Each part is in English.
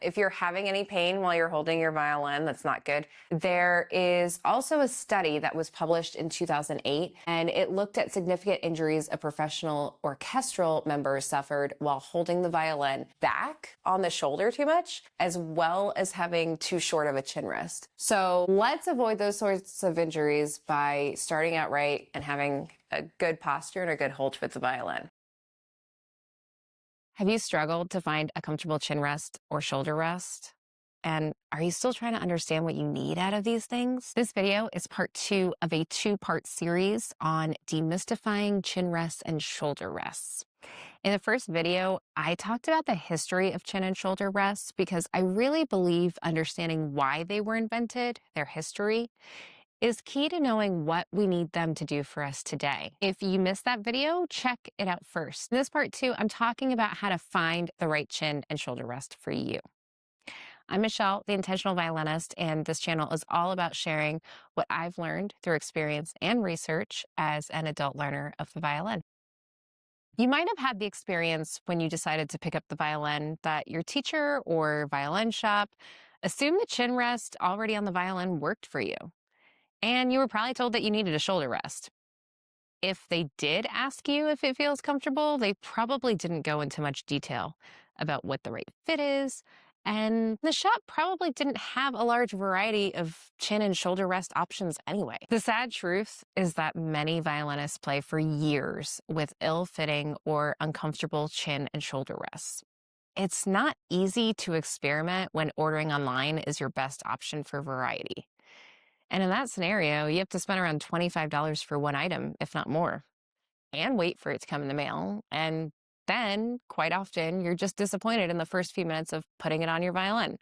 If you're having any pain while you're holding your violin, that's not good. There is also a study that was published in 2008, and it looked at significant injuries a professional orchestral members suffered while holding the violin back on the shoulder too much, as well as having too short of a chin rest. So let's avoid those sorts of injuries by starting out right and having a good posture and a good hold with the violin. Have you struggled to find a comfortable chin rest or shoulder rest? And are you still trying to understand what you need out of these things? This video is part 2 of a 2-part series on demystifying chin rests and shoulder rests. In the first video, I talked about the history of chin and shoulder rests because I really believe understanding why they were invented, their history, is key to knowing what we need them to do for us today. If you missed that video, check it out first. In this part 2, I'm talking about how to find the right chin and shoulder rest for you. I'm Michelle, the Intentional Violinist, and this channel is all about sharing what I've learned through experience and research as an adult learner of the violin. You might have had the experience when you decided to pick up the violin that your teacher or violin shop assumed the chin rest already on the violin worked for you. And you were probably told that you needed a shoulder rest. If they did ask you if it feels comfortable, they probably didn't go into much detail about what the right fit is, and the shop probably didn't have a large variety of chin and shoulder rest options anyway. The sad truth is that many violinists play for years with ill-fitting or uncomfortable chin and shoulder rests. It's not easy to experiment when ordering online is your best option for variety. And in that scenario, you have to spend around $25 for one item, if not more, and wait for it to come in the mail. And then, quite often, you're just disappointed in the first few minutes of putting it on your violin.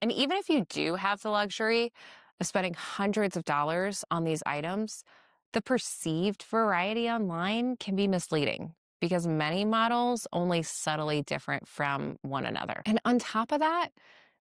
And even if you do have the luxury of spending hundreds of dollars on these items, the perceived variety online can be misleading because many models only subtly different from one another. And on top of that,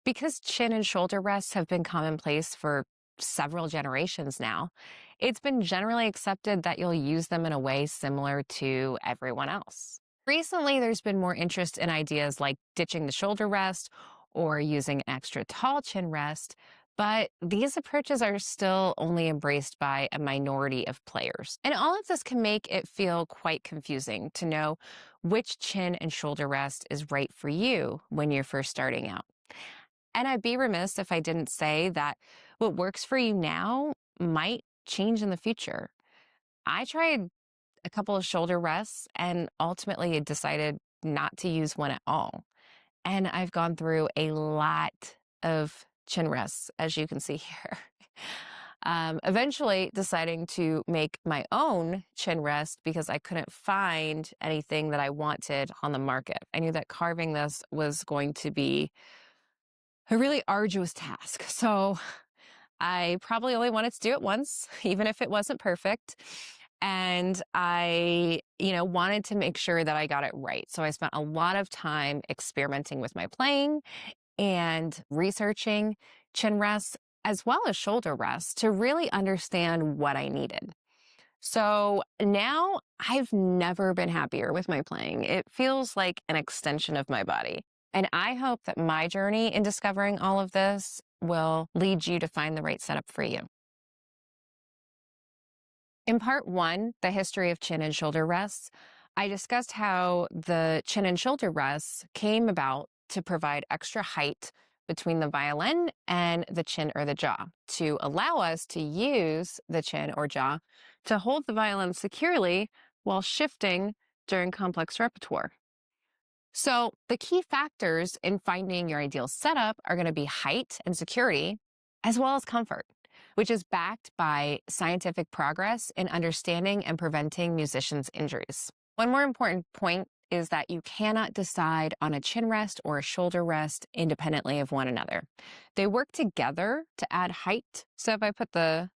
because chin and shoulder rests have been commonplace for several generations now, it's been generally accepted that you'll use them in a way similar to everyone else. Recently, there's been more interest in ideas like ditching the shoulder rest or using an extra tall chin rest, but these approaches are still only embraced by a minority of players. And all of this can make it feel quite confusing to know which chin and shoulder rest is right for you when you're first starting out. And I'd be remiss if I didn't say that what works for you now might change in the future. I tried a couple of shoulder rests and ultimately decided not to use one at all. And I've gone through a lot of chin rests, as you can see here. Eventually deciding to make my own chin rest because I couldn't find anything that I wanted on the market. I knew that carving this was going to be a really arduous task. So I probably only wanted to do it once, even if it wasn't perfect. And I, wanted to make sure that I got it right. So I spent a lot of time experimenting with my playing and researching chin rests as well as shoulder rests to really understand what I needed. So now I've never been happier with my playing. It feels like an extension of my body. And I hope that my journey in discovering all of this will lead you to find the right setup for you. In part 1, the history of chin and shoulder rests, I discussed how the chin and shoulder rests came about to provide extra height between the violin and the chin or the jaw to allow us to use the chin or jaw to hold the violin securely while shifting during complex repertoire. So the key factors in finding your ideal setup are going to be height and security, as well as comfort, which is backed by scientific progress in understanding and preventing musicians' injuries. One more important point is that you cannot decide on a chin rest or a shoulder rest independently of one another. They work together to add height. So if I put the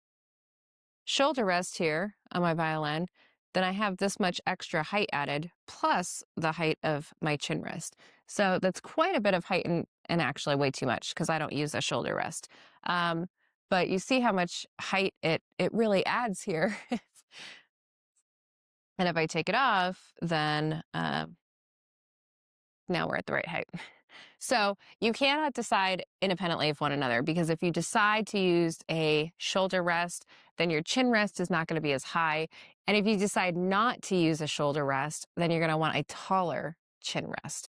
shoulder rest here on my violin, then I have this much extra height added, plus the height of my chin rest. So that's quite a bit of height and actually way too much because I don't use a shoulder rest. But you see how much height it really adds here. And if I take it off, then now we're at the right height. So you cannot decide independently of one another, because if you decide to use a shoulder rest, then your chin rest is not going to be as high. And if you decide not to use a shoulder rest, then you're going to want a taller chin rest.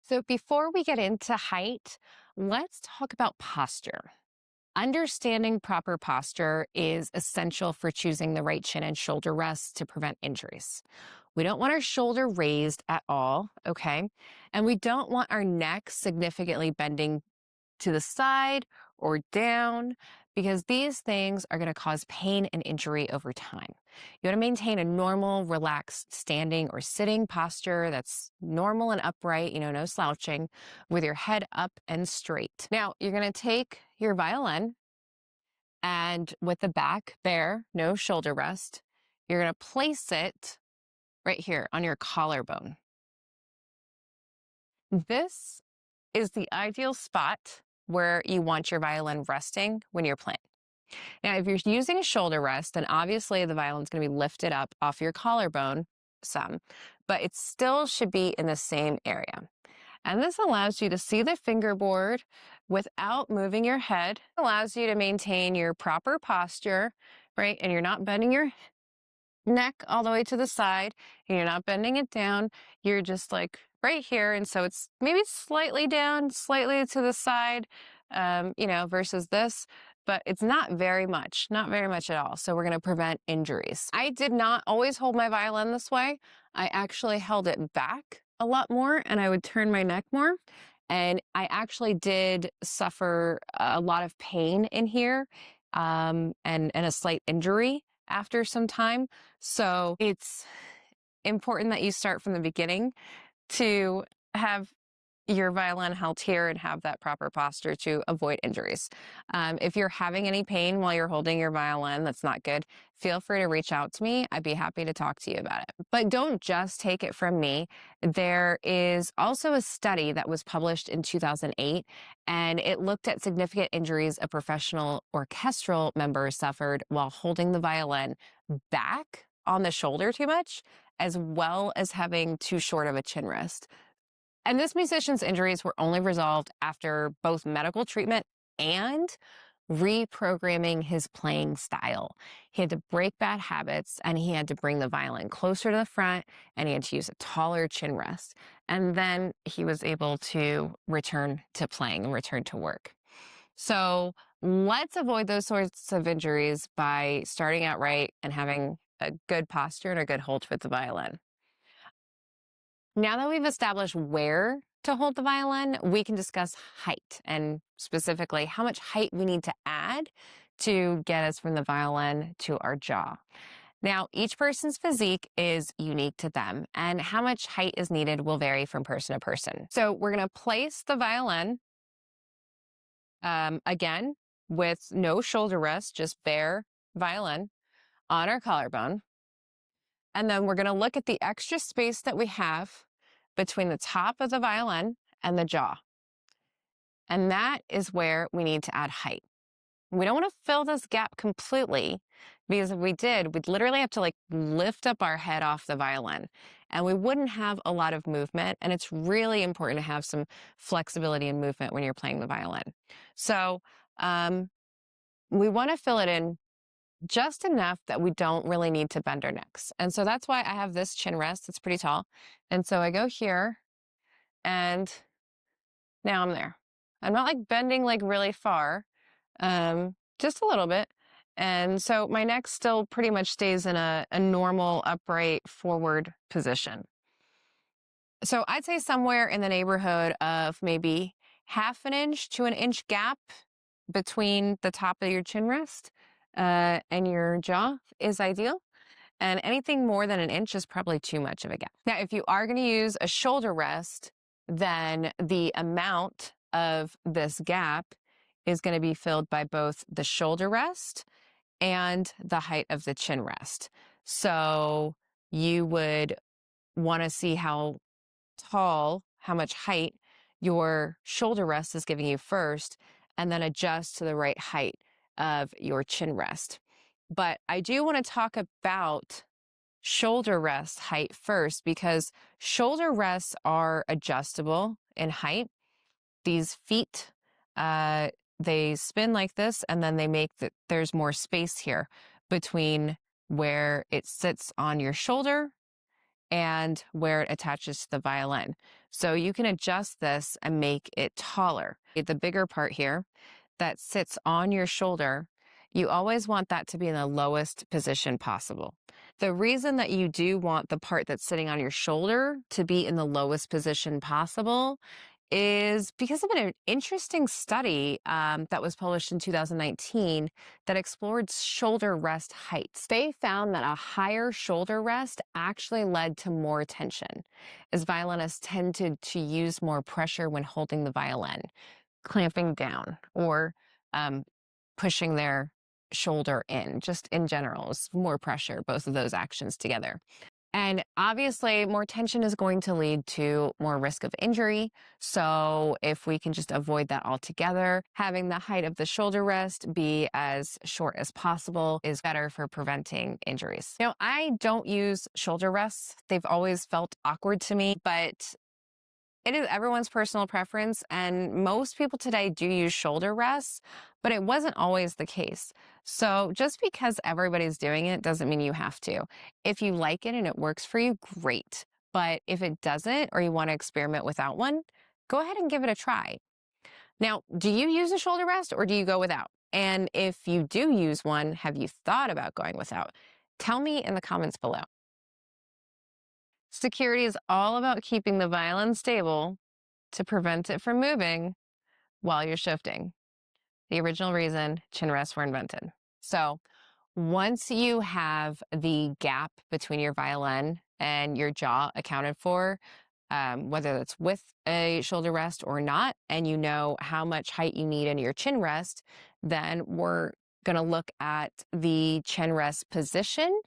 So before we get into height, let's talk about posture. Understanding proper posture is essential for choosing the right chin and shoulder rests to prevent injuries. We don't want our shoulder raised at all, okay? And we don't want our neck significantly bending to the side or down, because these things are going to cause pain and injury over time. You want to maintain a normal, relaxed standing or sitting posture that's normal and upright, no slouching, with your head up and straight. Now, you're going to take your violin, and with the back bare, no shoulder rest, you're going to place it right here on your collarbone. This is the ideal spot where you want your violin resting when you're playing. Now, if you're using a shoulder rest, then obviously the violin's going to be lifted up off your collarbone some, but it still should be in the same area. And this allows you to see the fingerboard without moving your head. It allows you to maintain your proper posture, right? And you're not bending your neck all the way to the side, and you're not bending it down. You're just like right here. And so it's maybe slightly down, slightly to the side, versus this, but it's not very much at all. So we're going to prevent injuries. I did not always hold my violin this way. I actually held it back a lot more, and I would turn my neck more. And I actually did suffer a lot of pain in here, and a slight injury after some time. So it's important that you start from the beginning to have your violin held here and have that proper posture to avoid injuries. If you're having any pain while you're holding your violin, that's not good, feel free to reach out to me. I'd be happy to talk to you about it. But don't just take it from me. There is also a study that was published in 2008, and it looked at significant injuries a professional orchestral member suffered while holding the violin back on the shoulder too much, as well as having too short of a chin rest. And this musician's injuries were only resolved after both medical treatment and reprogramming his playing style. He had to break bad habits, and he had to bring the violin closer to the front, and he had to use a taller chin rest. And then he was able to return to playing and return to work. So let's avoid those sorts of injuries by starting out right and having a good posture and a good hold with the violin. Now that we've established where to hold the violin, we can discuss height, and specifically how much height we need to add to get us from the violin to our jaw. Now, each person's physique is unique to them, and how much height is needed will vary from person to person. So we're going to place the violin, again, with no shoulder rest, just bare violin, on our collarbone. And then we're going to look at the extra space that we have between the top of the violin and the jaw. And that is where we need to add height. We don't want to fill this gap completely, because if we did, we'd literally have to lift up our head off the violin, and we wouldn't have a lot of movement. And it's really important to have some flexibility and movement when you're playing the violin. So we want to fill it in just enough that we don't really need to bend our necks. And so that's why I have this chin rest. It's pretty tall. And so I go here, and now I'm there. I'm not bending really far, just a little bit. And so my neck still pretty much stays in a normal, upright, forward position. So I'd say somewhere in the neighborhood of maybe 1/2 inch to 1 inch gap between the top of your chin rest and your jaw is ideal. And anything more than 1 inch is probably too much of a gap. Now, if you are going to use a shoulder rest, then the amount of this gap is going to be filled by both the shoulder rest and the height of the chin rest. So you would want to see how much height your shoulder rest is giving you first, and then adjust to the right height of your chin rest. But I do want to talk about shoulder rest height first, because shoulder rests are adjustable in height. These feet, they spin like this, and then they make there's more space here between where it sits on your shoulder and where it attaches to the violin. So you can adjust this and make it taller. The bigger part here that sits on your shoulder, you always want that to be in the lowest position possible. The reason that you do want the part that's sitting on your shoulder to be in the lowest position possible is because of an interesting study that was published in 2019 that explored shoulder rest heights. They found that a higher shoulder rest actually led to more tension, as violinists tended to use more pressure when holding the violin, clamping down or pushing their shoulder in. Just in general, it's more pressure, both of those actions together. And obviously, more tension is going to lead to more risk of injury. So if we can just avoid that altogether, having the height of the shoulder rest be as short as possible is better for preventing injuries. You know, I don't use shoulder rests. They've always felt awkward to me, but it is everyone's personal preference, and most people today do use shoulder rests, but it wasn't always the case. So just because everybody's doing it doesn't mean you have to. If you like it and it works for you, great. But if it doesn't, or you want to experiment without one, go ahead and give it a try. Now, do you use a shoulder rest or do you go without? And if you do use one, have you thought about going without? Tell me in the comments below. Security is all about keeping the violin stable to prevent it from moving while you're shifting. The original reason chin rests were invented. So once you have the gap between your violin and your jaw accounted for, whether that's with a shoulder rest or not, and you know how much height you need in your chin rest, then we're going to look at the chin rest position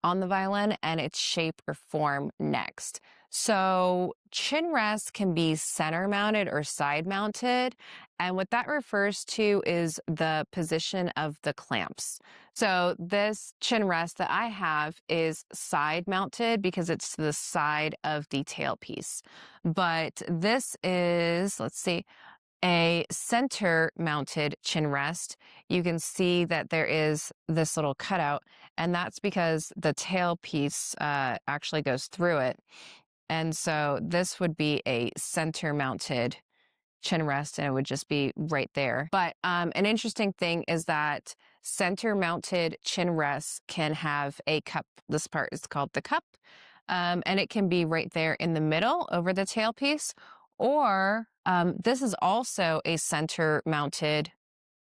on the violin and its shape or form next. So chin rest can be center mounted or side mounted. And what that refers to is the position of the clamps. So this chin rest that I have is side mounted because it's to the side of the tailpiece. But this is, let's see, a center mounted chin rest. You can see that there is this little cutout, and that's because the tailpiece actually goes through it. And so this would be a center mounted chin rest, and it would just be right there. But an interesting thing is that center mounted chin rests can have a cup. This part is called the cup, and it can be right there in the middle over the tailpiece, or this is also a center mounted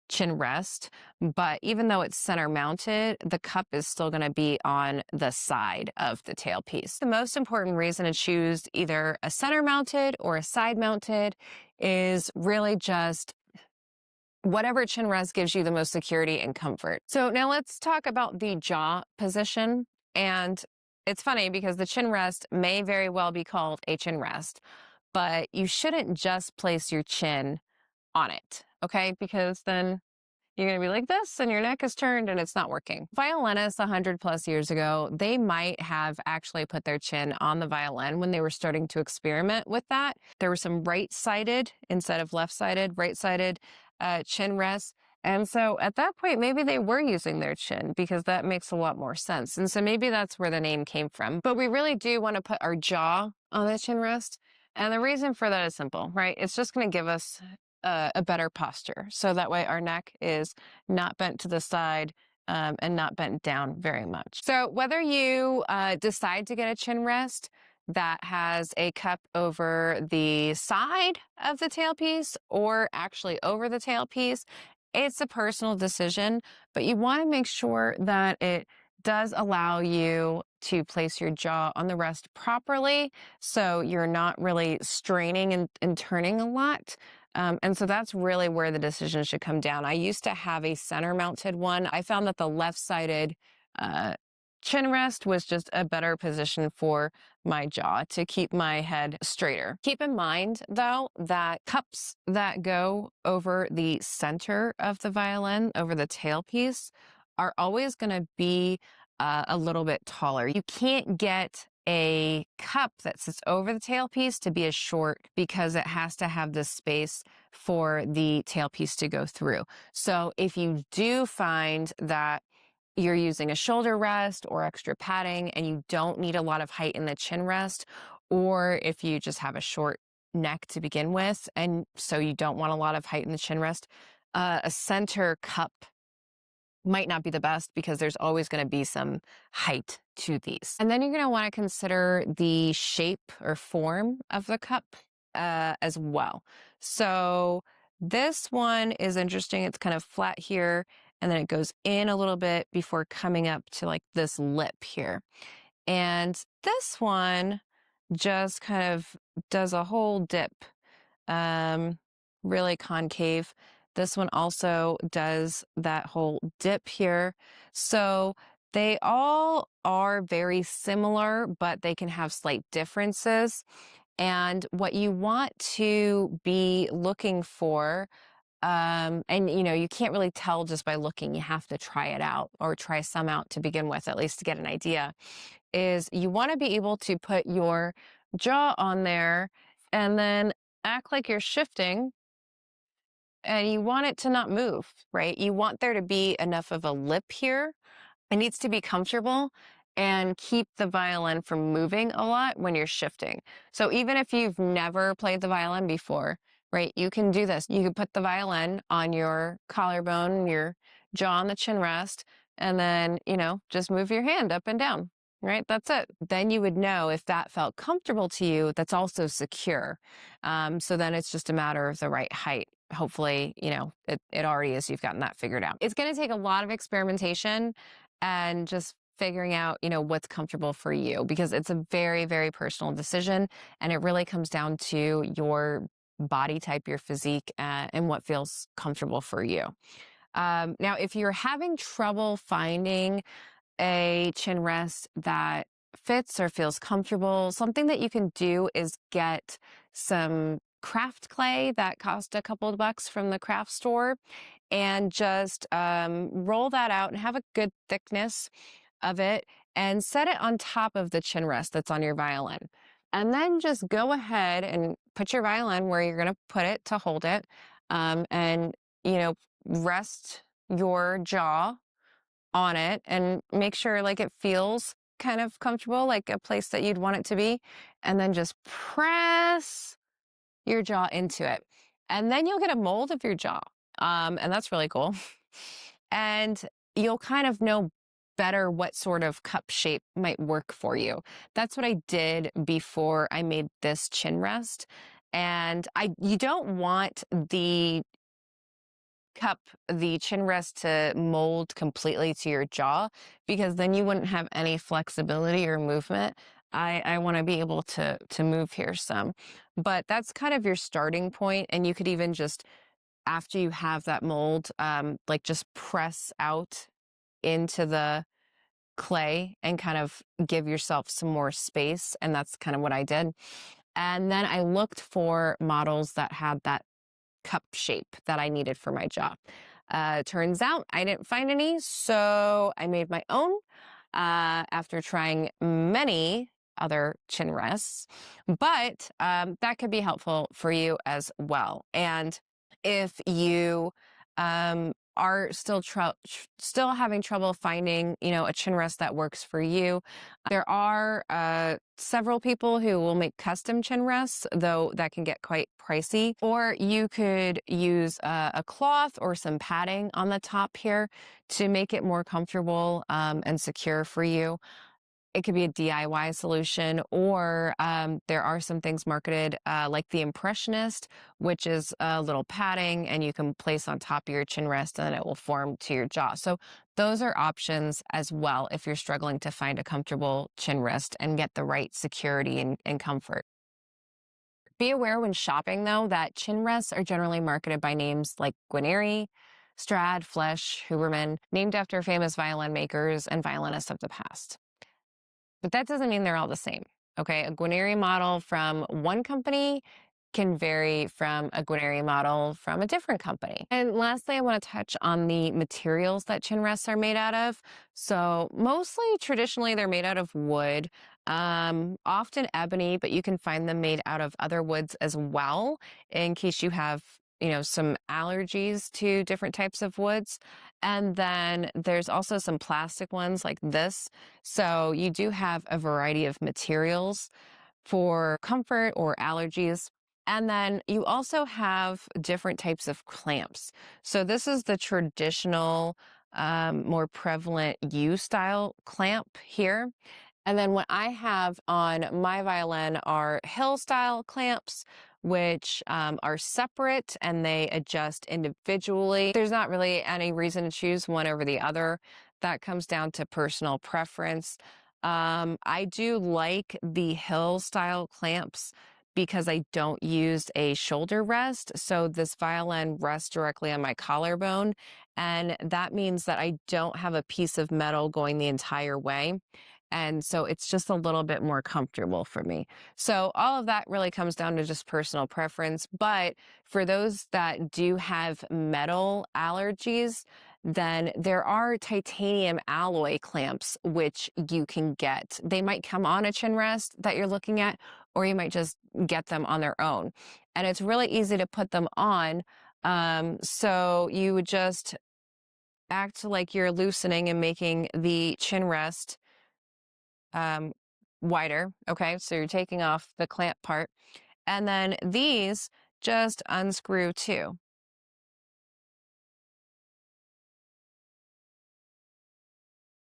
chin rest, but even though it's center mounted, the cup is still going to be on the side of the tailpiece. The most important reason to choose either a center mounted or a side mounted is really just whatever chin rest gives you the most security and comfort. So now let's talk about the jaw position. And it's funny because the chin rest may very well be called a chin rest, but you shouldn't just place your chin on it, okay? Because then you're going to be like this and your neck is turned and it's not working. Violinists 100+ years ago, they might have actually put their chin on the violin when they were starting to experiment with that. There were some right-sided instead of left-sided, right-sided chin rests. And so at that point, maybe they were using their chin because that makes a lot more sense. And so maybe that's where the name came from. But we really do want to put our jaw on the chin rest. And the reason for that is simple, right? It's just going to give us a better posture. So that way our neck is not bent to the side and not bent down very much. So whether you decide to get a chin rest that has a cup over the side of the tailpiece or actually over the tailpiece, it's a personal decision, but you want to make sure that it does allow you to place your jaw on the rest properly so you're not really straining and turning a lot. And so that's really where the decision should come down. I used to have a center mounted one. I found that the left-sided chin rest was just a better position for my jaw to keep my head straighter. Keep in mind, though, that cups that go over the center of the violin, over the tailpiece, are always going to be a little bit taller. You can't get a cup that sits over the tailpiece to be as short because it has to have the space for the tailpiece to go through. So if you do find that you're using a shoulder rest or extra padding and you don't need a lot of height in the chin rest, or if you just have a short neck to begin with, and so you don't want a lot of height in the chin rest, a center cup might not be the best because there's always going to be some height to these. And then you're going to want to consider the shape or form of the cup as well. So this one is interesting. It's kind of flat here, and then it goes in a little bit before coming up to like this lip here. And this one just kind of does a whole dip, really concave. This one also does that whole dip here. So they all are very similar, but they can have slight differences. And what you want to be looking for, and you can't really tell just by looking, you have to try it out or try some out to begin with, at least to get an idea, is you want to be able to put your jaw on there and then act like you're shifting, and you want it to not move, right? You want there to be enough of a lip here. It needs to be comfortable and keep the violin from moving a lot when you're shifting. So even if you've never played the violin before, right, you can do this. You can put the violin on your collarbone, your jaw on the chin rest, and then, just move your hand up and down, right? That's it. Then you would know if that felt comfortable to you, that's also secure. So then it's just a matter of the right height. Hopefully, it already is. You've gotten that figured out. It's going to take a lot of experimentation and just figuring out, what's comfortable for you, because it's a very, very personal decision. And it really comes down to your body type, your physique, and what feels comfortable for you. Now, if you're having trouble finding a chin rest that fits or feels comfortable, something that you can do is get some craft clay that cost a couple of bucks from the craft store, and just roll that out and have a good thickness of it and set it on top of the chin rest that's on your violin. And then just go ahead and put your violin where you're going to put it to hold it, and, rest your jaw on it and make sure like it feels kind of comfortable, like a place that you'd want it to be. And then just press your jaw into it. And then you'll get a mold of your jaw. And that's really cool. And you'll kind of know better what sort of cup shape might work for you. That's what I did before I made this chin rest. And you don't want the chin rest to mold completely to your jaw, because then you wouldn't have any flexibility or movement. I want to be able to move here some, but that's kind of your starting point. And you could even just, after you have that mold, like just press out into the clay and kind of give yourself some more space. And that's kind of what I did. And then I looked for models that had that cup shape that I needed for my jaw. Turns out I didn't find any, so I made my own after trying many other chin rests, but that could be helpful for you as well. And if you are still having trouble finding, a chin rest that works for you, there are several people who will make custom chin rests, though that can get quite pricey. Or you could use a cloth or some padding on the top here to make it more comfortable and secure for you. It could be a DIY solution, or there are some things marketed like the Impressionist, which is a little padding and you can place on top of your chin rest and it will form to your jaw. So those are options as well if you're struggling to find a comfortable chin rest and get the right security and comfort. Be aware when shopping, though, that chin rests are generally marketed by names like Guarneri, Strad, Flesch, Huberman, named after famous violin makers and violinists of the past. But that doesn't mean they're all the same, okay? A Guarneri model from one company can vary from a Guarneri model from a different company. And lastly, I want to touch on the materials that chin rests are made out of. So mostly, traditionally, they're made out of wood, Often ebony, but you can find them made out of other woods as well in case you have, some allergies to different types of woods. And then there's also some plastic ones like this. So you do have a variety of materials for comfort or allergies. And then you also have different types of clamps. So this is the traditional, more prevalent U style clamp here. And then what I have on my violin are hill style clamps, which are separate and they adjust individually. There's not really any reason to choose one over the other. That comes down to personal preference. I do like the hill style clamps because I don't use a shoulder rest. So this violin rests directly on my collarbone. And that means that I don't have a piece of metal going the entire way. And so it's just a little bit more comfortable for me. So all of that really comes down to just personal preference. But for those that do have metal allergies, then there are titanium alloy clamps which you can get. They might come on a chin rest that you're looking at, or you might just get them on their own. And it's really easy to put them on. So you would just act like you're loosening and making the chin rest um, wider. Okay, so you're taking off the clamp part. And then these just unscrew too.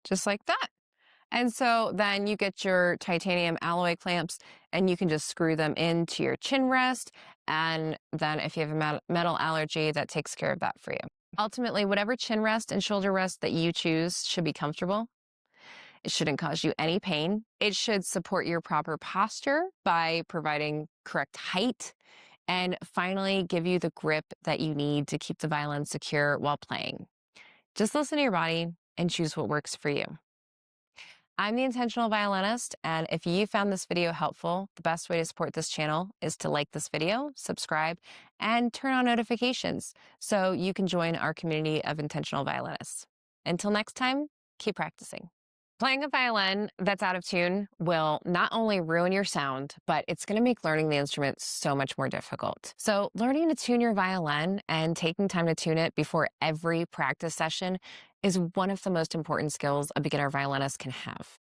Just like that. And so then you get your titanium alloy clamps and you can just screw them into your chin rest. And then if you have a metal allergy, that takes care of that for you. Ultimately, whatever chin rest and shoulder rest that you choose should be comfortable. It shouldn't cause you any pain. It should support your proper posture by providing correct height and finally give you the grip that you need to keep the violin secure while playing. Just listen to your body and choose what works for you. I'm the Intentional Violinist, and if you found this video helpful, the best way to support this channel is to like this video, subscribe, and turn on notifications so you can join our community of intentional violinists. Until next time, keep practicing. Playing a violin that's out of tune will not only ruin your sound, but it's going to make learning the instrument so much more difficult. So learning to tune your violin and taking time to tune it before every practice session is one of the most important skills a beginner violinist can have.